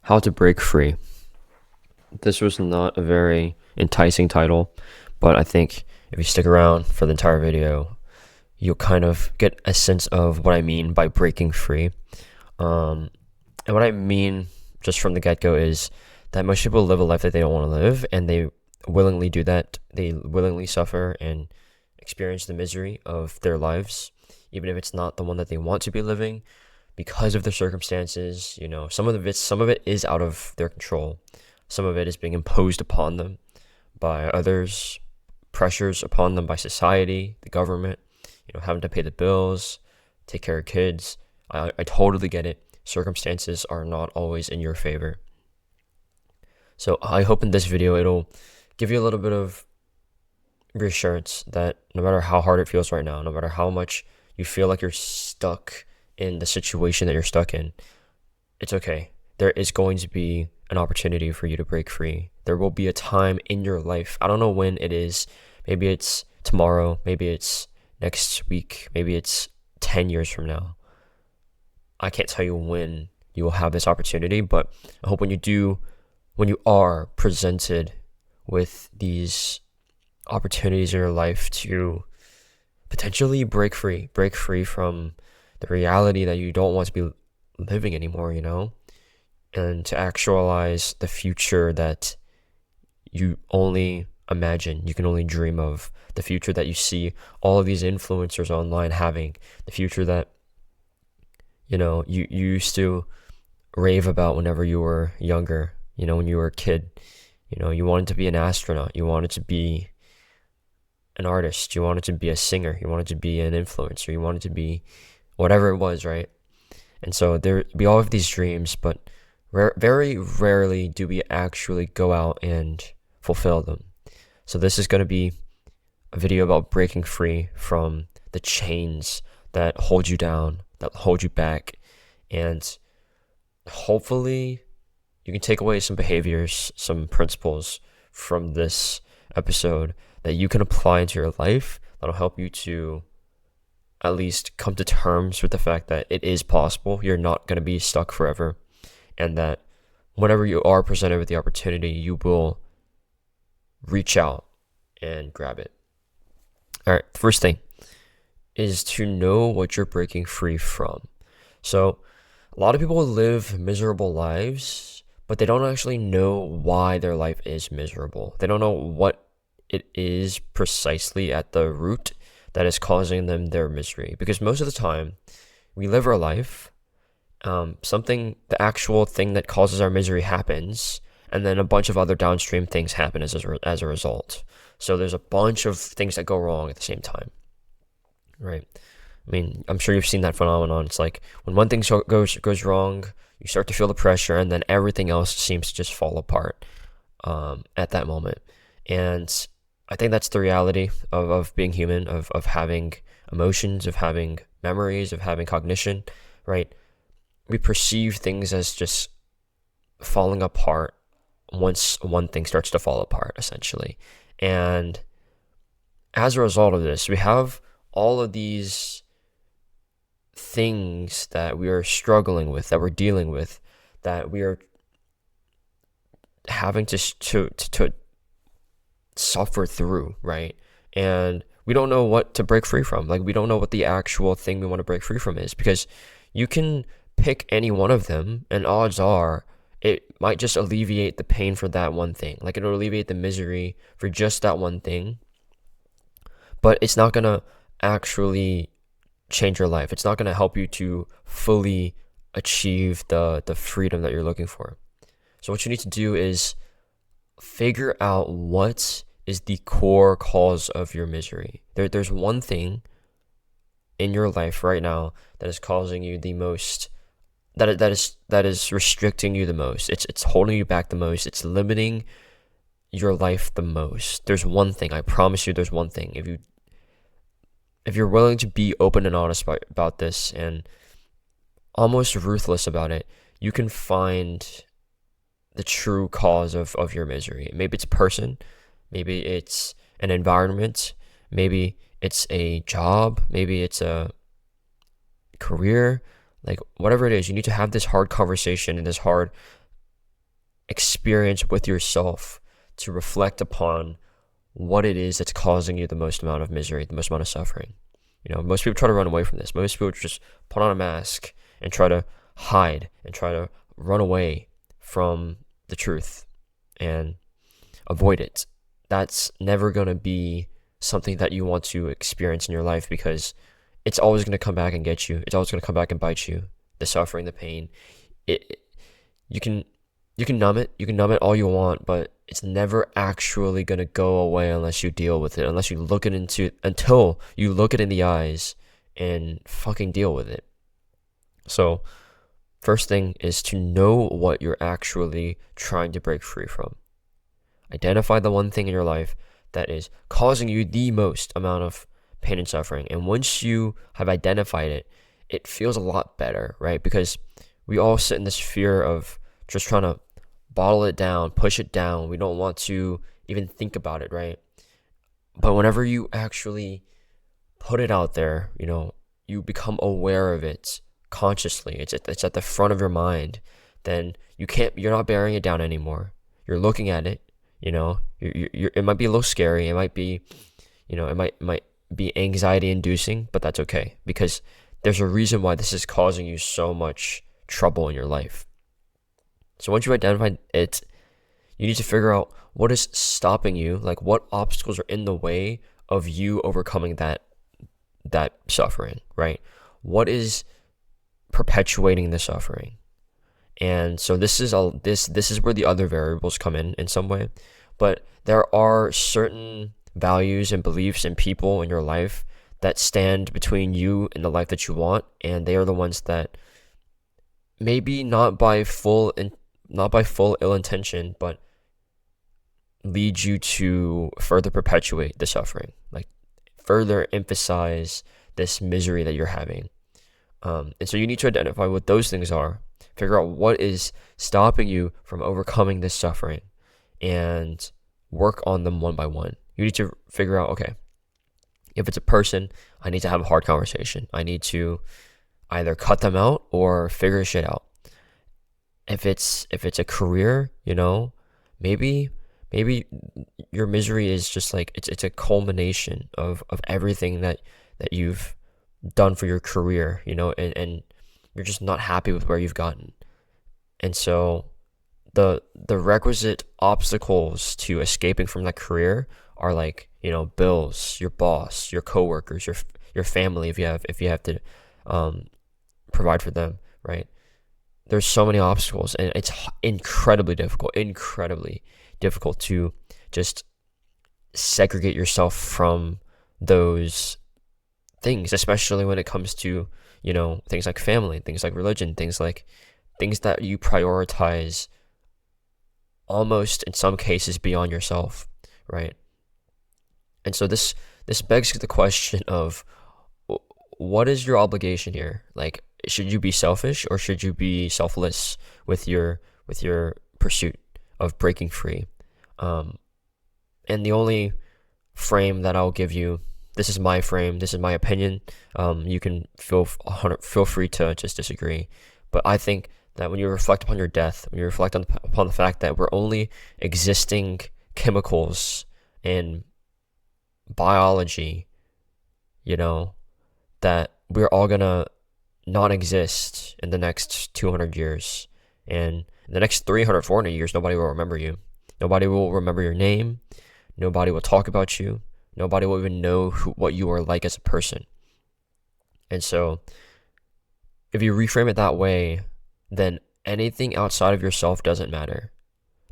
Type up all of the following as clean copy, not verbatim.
How to Break Free. This was not a very enticing title, but I think if you stick around for the entire video, you'll kind of get a sense of what I mean by breaking free. And what I mean just from the get-go is that most people live a life that they don't want to live, and they willingly do that. They willingly suffer and experience the misery of their lives, even if it's not the one that they want to be living, because of the circumstances. Some of it is out of their control. Some of it is being imposed upon them by others, pressures upon them by society, the government, having to pay the bills, take care of kids. I totally get it. Circumstances are not always in your favor. So I hope in this video it'll give you a little bit of reassurance that no matter how hard it feels right now, no matter how much you feel like you're stuck in the situation that you're stuck in, it's okay. There is going to be an opportunity for you to break free. There will be a time in your life. I don't know when it is. Maybe it's tomorrow. Maybe it's next week. Maybe it's 10 years from now. I can't tell you when you will have this opportunity, but I hope when you are presented with these opportunities in your life to potentially break free from the reality that you don't want to be living anymore, and to actualize the future that you only imagine, you can only dream of, the future that you see all of these influencers online having, the future that you used to rave about whenever you were younger, when you were a kid. You wanted to be an astronaut, you wanted to be an artist, you wanted to be a singer, you wanted to be an influencer, you wanted to be whatever it was, right? And so we all have these dreams, but very rarely do we actually go out and fulfill them. So this is going to be a video about breaking free from the chains that hold you down, that hold you back, and hopefully you can take away some behaviors, some principles from this episode that you can apply into your life that'll help you to at least come to terms with the fact that it is possible. You're not going to be stuck forever, and that whenever you are presented with the opportunity, you will reach out and grab it. All right, first thing is to know what you're breaking free from. So a lot of people live miserable lives, but they don't actually know why their life is miserable. They don't know what it is precisely at the root that is causing them their misery. Because most of the time, we live our life, the actual thing that causes our misery happens, and then a bunch of other downstream things happen as a result. So there's a bunch of things that go wrong at the same time, right? I mean, I'm sure you've seen that phenomenon. It's like when one thing goes wrong, you start to feel the pressure, and then everything else seems to just fall apart at that moment. And I think that's the reality of being human, of having emotions, of having memories, of having cognition, right? We perceive things as just falling apart once one thing starts to fall apart, essentially. And as a result of this, we have all of these things that we are struggling with, that we're dealing with, that we are having to suffer through, right? And we don't know what to break free from. Like, we don't know what the actual thing we want to break free from is, because you can pick any one of them, and odds are it might just alleviate the pain for that one thing. Like, it'll alleviate the misery for just that one thing, but it's not going to actually change your life. It's not going to help you to fully achieve the freedom that you're looking for. So what you need to do is figure out what is the core cause of your misery. There's one thing in your life right now that is causing you the most, that is restricting you the most. It's holding you back the most. It's limiting your life the most. There's one thing. I promise you, there's one thing. If you're willing to be open and honest about this and almost ruthless about it, you can find the true cause of your misery. Maybe it's a person, maybe it's an environment, maybe it's a job, maybe it's a career, like whatever it is. You need to have this hard conversation and this hard experience with yourself to reflect upon what it is that's causing you the most amount of misery, the most amount of suffering. Most people try to run away from this. Most people just put on a mask and try to hide and try to run away from the truth and avoid it. That's never going to be something that you want to experience in your life, because it's always going to come back and get you. It's always going to come back and bite you. The suffering, the pain. You can numb it. You can numb it all you want, but it's never actually going to go away unless you deal with it, until you look it in the eyes and fucking deal with it. So, first thing is to know what you're actually trying to break free from. Identify the one thing in your life that is causing you the most amount of pain and suffering. And once you have identified it, it feels a lot better, right? Because we all sit in this fear of just trying to bottle it down, push it down. We don't want to even think about it, right? But whenever you actually put it out there, you become aware of it consciously. It's at the front of your mind. Then you're not bearing it down anymore. You're looking at it. It might be a little scary. It might be, it might be anxiety inducing, but that's okay, because there's a reason why this is causing you so much trouble in your life. So once you've identified it, you need to figure out what is stopping you, like what obstacles are in the way of you overcoming that suffering, right? What is perpetuating the suffering? And so this is where the other variables come in some way. But there are certain values and beliefs and people in your life that stand between you and the life that you want, and they are the ones that maybe not by full ill intention, but lead you to further perpetuate the suffering, like further emphasize this misery that you're having. And so you need to identify what those things are, figure out what is stopping you from overcoming this suffering, and work on them one by one. You need to figure out, okay, if it's a person, I need to have a hard conversation. I need to either cut them out or figure shit out. If it's a career, maybe your misery is just like it's a culmination of everything that you've done for your career, and you're just not happy with where you've gotten. And so the requisite obstacles to escaping from that career are like, bills, your boss, your coworkers, your family, if you have to provide for them, right? There's so many obstacles, and it's incredibly difficult to just segregate yourself from those things, especially when it comes to, things like family, things like religion, things that you prioritize almost in some cases beyond yourself, right? And so this begs the question of, what is your obligation here? Like, should you be selfish or should you be selfless with your pursuit of breaking free? And the only frame that I'll give you, this is my frame, this is my opinion. You can feel free to just disagree, but I think that when you reflect upon your death, when you reflect upon the fact that we're only existing chemicals and biology, that we're all gonna not exist in the next 200 years, and in the next 300, 400 years, nobody will remember you. Nobody will remember your name. Nobody will talk about you. Nobody will even know what you are like as a person. And so, if you reframe it that way, then anything outside of yourself doesn't matter.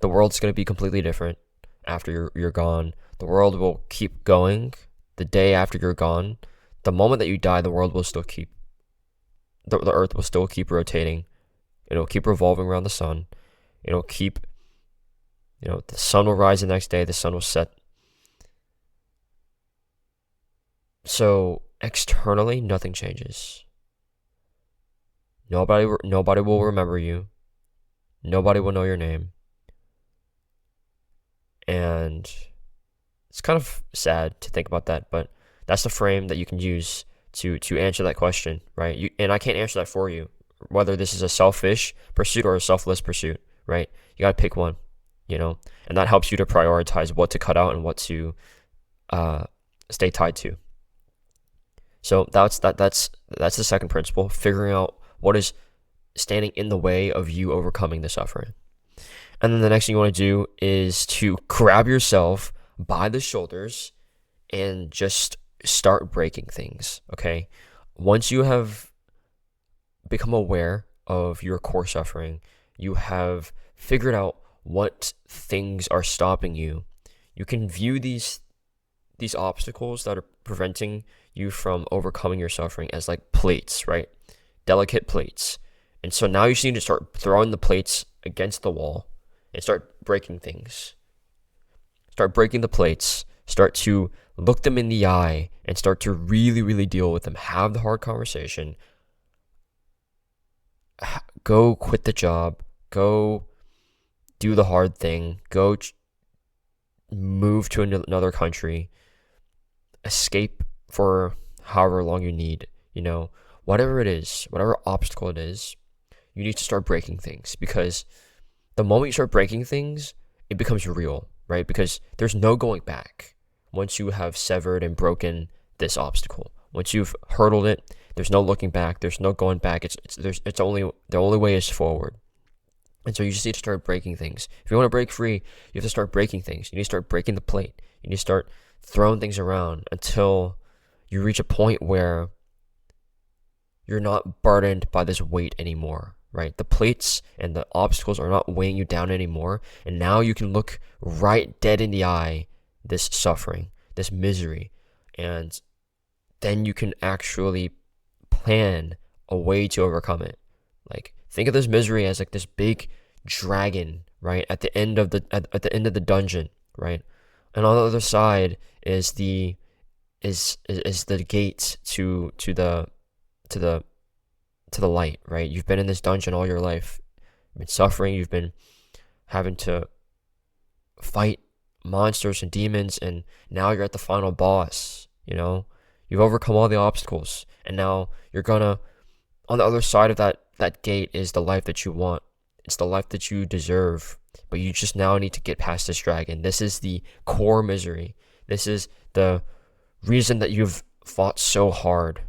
The world's going to be completely different after you're gone. The world will keep going the day after you're gone. The moment that you die, the world will still keep, the earth will still keep rotating. It'll keep revolving around the sun. It'll keep, the sun will rise the next day, the sun will set. So externally, nothing changes. Nobody will remember you. Nobody will know your name. And it's kind of sad to think about that, but that's the frame that you can use to answer that question, right? And I can't answer that for you, whether this is a selfish pursuit or a selfless pursuit, right? You gotta pick one, and that helps you to prioritize what to cut out and what to stay tied to. So that's the second principle, figuring out what is standing in the way of you overcoming the suffering. And then the next thing you want to do is to grab yourself by the shoulders and just start breaking things, okay? Once you have become aware of your core suffering, you have figured out what things are stopping you, you can view these obstacles that are preventing you from overcoming your suffering as like plates, right? Delicate plates. And so now you just need to start throwing the plates against the wall and start breaking things. Start breaking the plates. Start to look them in the eye and start to really, really deal with them. Have the hard conversation. Go quit the job. Go do the hard thing. Go move to another country. Escape for however long you need. Whatever it is, whatever obstacle it is, you need to start breaking things, because the moment you start breaking things, it becomes real, right? Because there's no going back once you have severed and broken this obstacle. Once you've hurdled it, there's no looking back. There's no going back. The only way is forward. And so you just need to start breaking things. If you want to break free, you have to start breaking things. You need to start breaking the plate. You need to start throwing things around until you reach a point where you're not burdened by this weight anymore, right? The plates and the obstacles are not weighing you down anymore. And now you can look right dead in the eye this suffering, this misery. And then you can actually plan a way to overcome it. Like, think of this misery as like this big dragon, right? At the end of the dungeon, right? And on the other side is the gate to the light, right? You've been in this dungeon all your life. You've been suffering. You've been having to fight monsters and demons, and now you're at the final boss. You've overcome all the obstacles, and now you're gonna, on the other side of that gate is the life that you want. It's the life that you deserve, but you just now need to get past this dragon. This is the core misery. This is the reason that you've fought so hard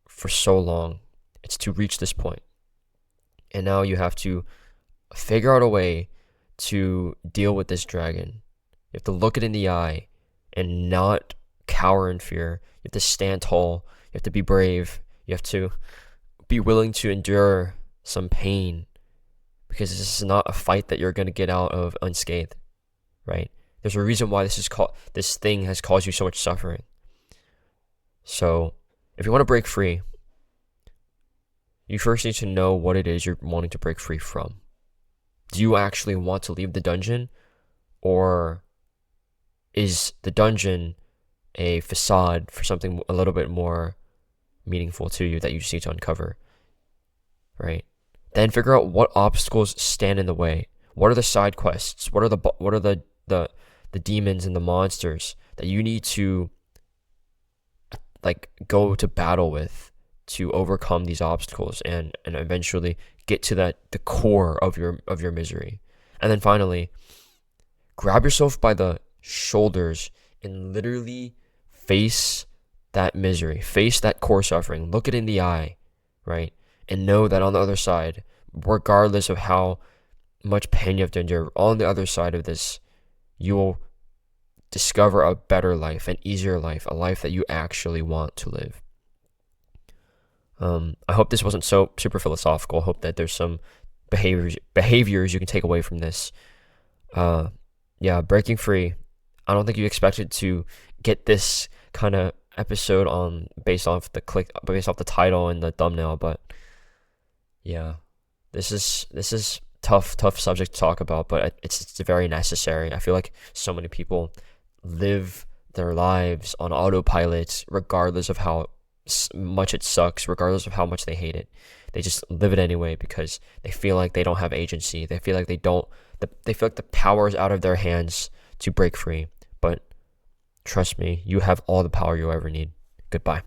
for so long. It's to reach this point. And now you have to figure out a way to deal with this dragon. You have to look it in the eye and not cower in fear. You have to stand tall. You have to be brave. You have to be willing to endure some pain, because this is not a fight that you're going to get out of unscathed, right? There's a reason why this thing has caused you so much suffering. So if you want to break free, you first need to know what it is you're wanting to break free from. Do you actually want to leave the dungeon, or is the dungeon a facade for something a little bit more meaningful to you that you just need to uncover, right? Then figure out what obstacles stand in the way. What are the side quests? What are the demons and the monsters that you need to like go to battle with to overcome these obstacles and eventually get to the core of your misery. And then finally, grab yourself by the shoulders and literally face that misery, face that core suffering, look it in the eye, right? And know that on the other side, regardless of how much pain you have to endure, on the other side of this, you will discover a better life, an easier life, a life that you actually want to live. I hope this wasn't so super philosophical. I hope that there's some behaviors you can take away from this. Breaking free. I don't think you expected to get this kind of episode based off the title and the thumbnail, but yeah, this is tough subject to talk about, but it's very necessary. I feel like so many people live their lives on autopilot, regardless of how much it sucks, regardless of how much they hate it. They just live it anyway because they feel like they don't have agency. They feel like they feel like the power is out of their hands to break free. But trust me, you have all the power you ever need. Goodbye.